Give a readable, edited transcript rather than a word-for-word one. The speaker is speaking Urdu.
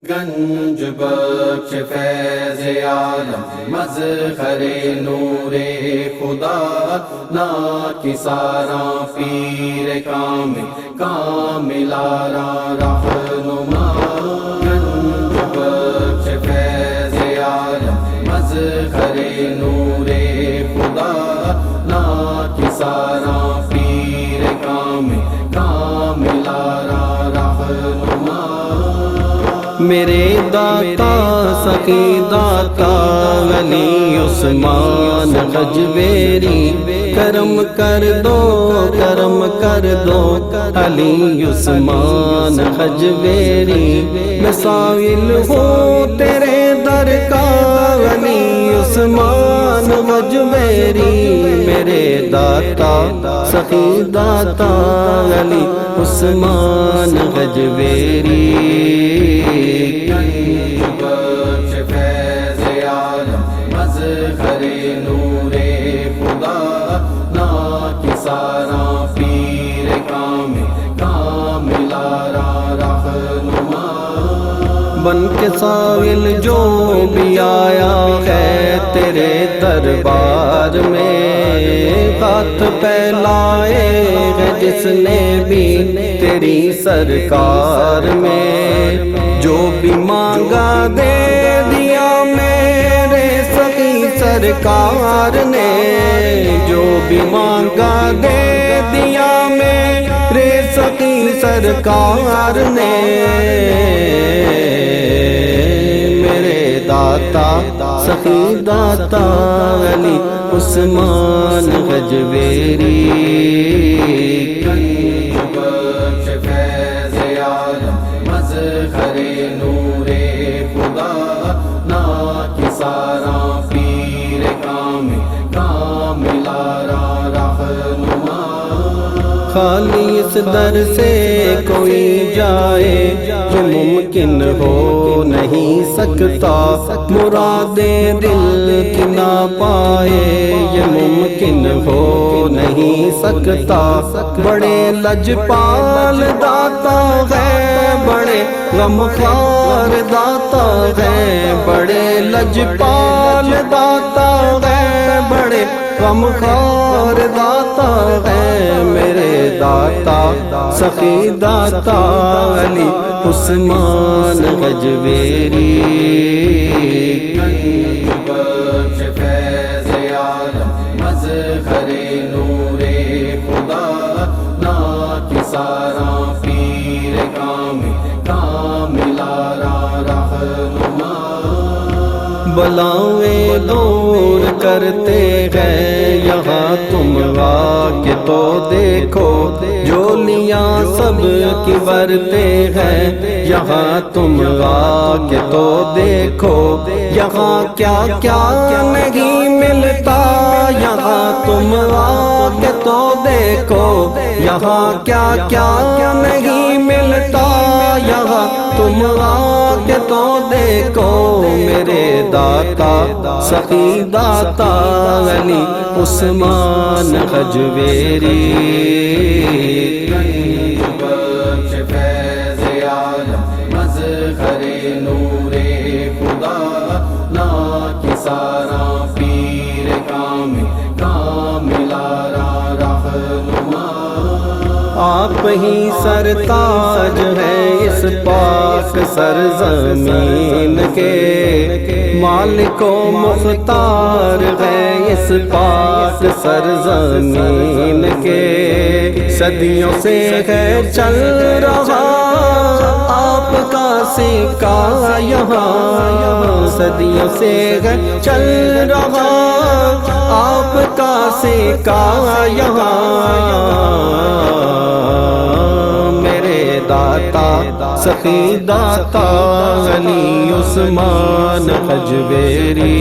گنج بخش فیض عالم مظہر نور خدا ناکساراں پیر کامل آراں رہنما گنج بخش فیض عالم مظہر نور خدا ناکساراں پیر کامل آراں رہنما میرے داتا سخی داتا علی عثمان غجویری کرم کر دو علی عثمان غجویری میں سائل ہوں تیرے در کا علی عثمان غجویری میرے داتا سخی داتا علی عثمان غجویری گنج بخش فیض عالم مظہر نور خدا ناکساراں پیر کامل آراں رہنما بن کے سائل جو بھی آیا ہے تیرے دربار میں ہاتھ پھیلائے ہے جس نے بھی تیری سرکار میں جو بھی مانگا دے دیا میرے سخی سرکار نے جو بھی مانگا دے دیا میرے سخی سرکار نے میرے داتا سخی داتا علی عثمان غجویری گنج بخش فیض عالم مظہر نور خدا ناکساراں پیر کامل آراں رہنما خالی اس در سے کوئی جائے یہ ممکن ہو نہیں سکتا مراد دل کی نہ پائے یہ ممکن ہو نہیں سکتا بڑے لجپال داتا ہے بڑے غمخوار داتا ہے بڑے لجپال داتا ہے بڑے غمخوار داتا ہے میرے داتا سخی داتا علی عثمان غجویری گنج بخش فیض عالم مظہر نور خدا ناکساراں پیر کامل آراں رہنما بلاویں دور کرتے ہیں یہاں تم آ کے تو دیکھو جولیاں سب کی برتے ہیں یہاں تم آ کے تو دیکھو یہاں کیا کیا نہیں ملتا یہاں تم آ کے تو دیکھو یہاں کیا کیا نہیں ملتا یہاں تم آ کے تو دیکھو میرے داتا سخی داتا علی عثمان غجویری گنج بخش فیض عالم مظہر نور خدا ناکساراں پیر کامل آراں رہنما آپ ہی سرتاج ہیں اس پاک سرزمین کے مالک و مختار ہیں اس پاک سرزمین کے صدیوں سے ہے چل رہا آپ کا سکہ یہاں صدیوں سے ہے چل رہا آپ کا سکہ یہاں میرے داتا سخی داتا علی عثمان غجویری